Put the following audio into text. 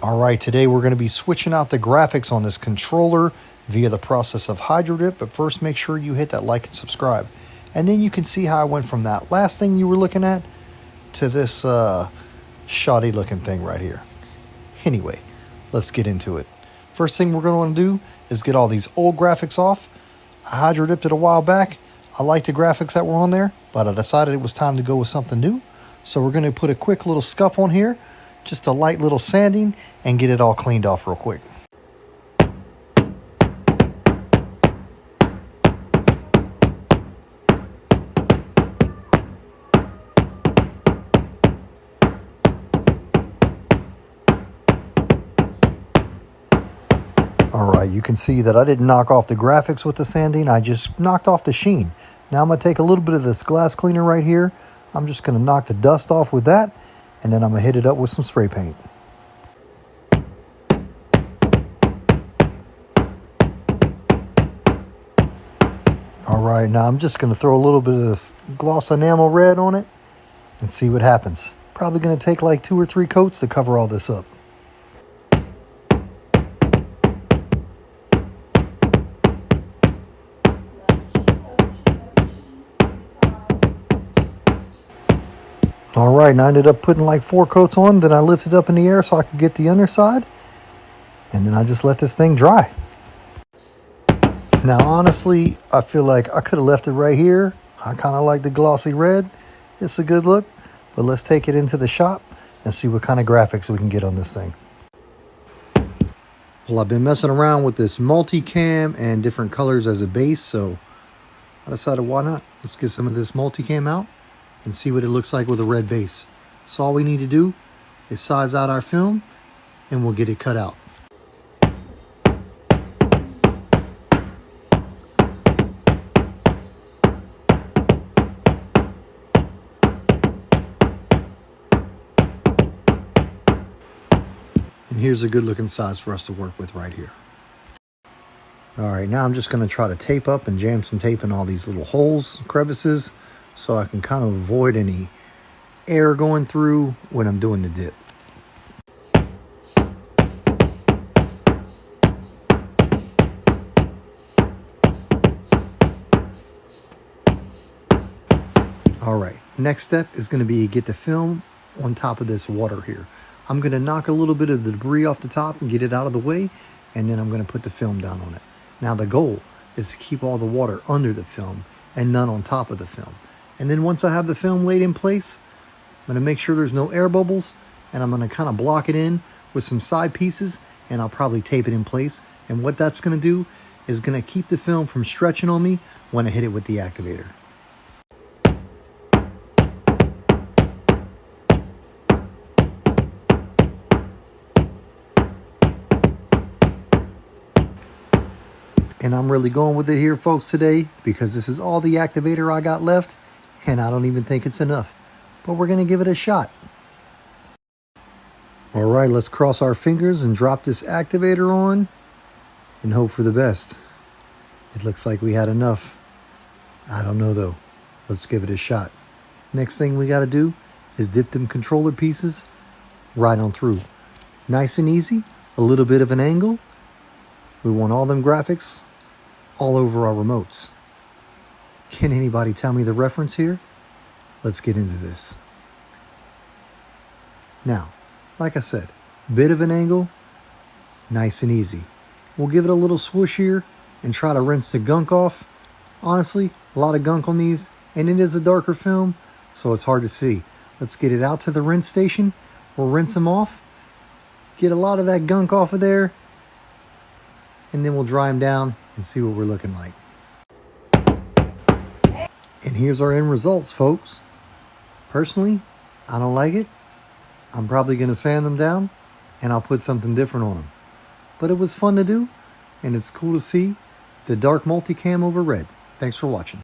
All right, today we're going to be switching out the graphics on this controller via the process of hydro dip, but first make sure you hit that like and subscribe. And then you can see how I went from that last thing you were looking at to this shoddy looking thing right here. Anyway, let's get into it. First thing we're going to want to do is get all these old graphics off. I hydro dipped it a while back. I liked the graphics that were on there, but I decided it was time to go with something new. So we're going to put a quick little scuff on here, just a light little sanding, and get it all cleaned off real quick. Alright, you can see that I didn't knock off the graphics with the sanding, I just knocked off the sheen. Now I'm going to take a little bit of this glass cleaner right here. I'm just going to knock the dust off with that, and then I'm going to hit it up with some spray paint. Alright, now I'm just going to throw a little bit of this gloss enamel red on it and see what happens. Probably going to take like 2 or 3 coats to cover all this up. Alright, and I ended up putting like 4 coats on, then I lifted up in the air so I could get the underside, and then I just let this thing dry. Now honestly, I feel like I could have left it right here. I kind of like the glossy red. It's a good look, but let's take it into the shop and see what kind of graphics we can get on this thing. Well, I've been messing around with this multicam and different colors as a base, so I decided why not? Let's get some of this multicam out and see what it looks like with a red base. So all we need to do is size out our film and we'll get it cut out. And here's a good looking size for us to work with right here. Alright, now I'm just going to try to tape up and jam some tape in all these little holes, crevices, so I can kind of avoid any air going through when I'm doing the dip. Alright, next step is going to be to get the film on top of this water here. I'm going to knock a little bit of the debris off the top and get it out of the way, and then I'm going to put the film down on it. Now the goal is to keep all the water under the film and none on top of the film. And then once I have the film laid in place, I'm going to make sure there's no air bubbles, and I'm going to kind of block it in with some side pieces, and I'll probably tape it in place. And what that's going to do is going to keep the film from stretching on me when I hit it with the activator. And I'm really going with it here, folks, today, because this is all the activator I got left, and I don't even think it's enough. But we're going to give it a shot. All right, let's cross our fingers and drop this activator on and hope for the best. It looks like we had enough. I don't know, though. Let's give it a shot. Next thing we got to do is dip them controller pieces right on through. Nice and easy, a little bit of an angle. We want all them graphics all over our remotes. Can anybody tell me the reference here? Let's get into this. Now, like I said, bit of an angle, nice and easy. We'll give it a little swoosh here and try to rinse the gunk off. Honestly, a lot of gunk on these, and it is a darker film, so it's hard to see. Let's get it out to the rinse station. We'll rinse them off, get a lot of that gunk off of there, and then we'll dry them down and see what we're looking like. And here's our end results, folks. Personally, I don't like it. I'm probably going to sand them down, and I'll put something different on them. But it was fun to do, and it's cool to see the dark multicam over red. Thanks for watching.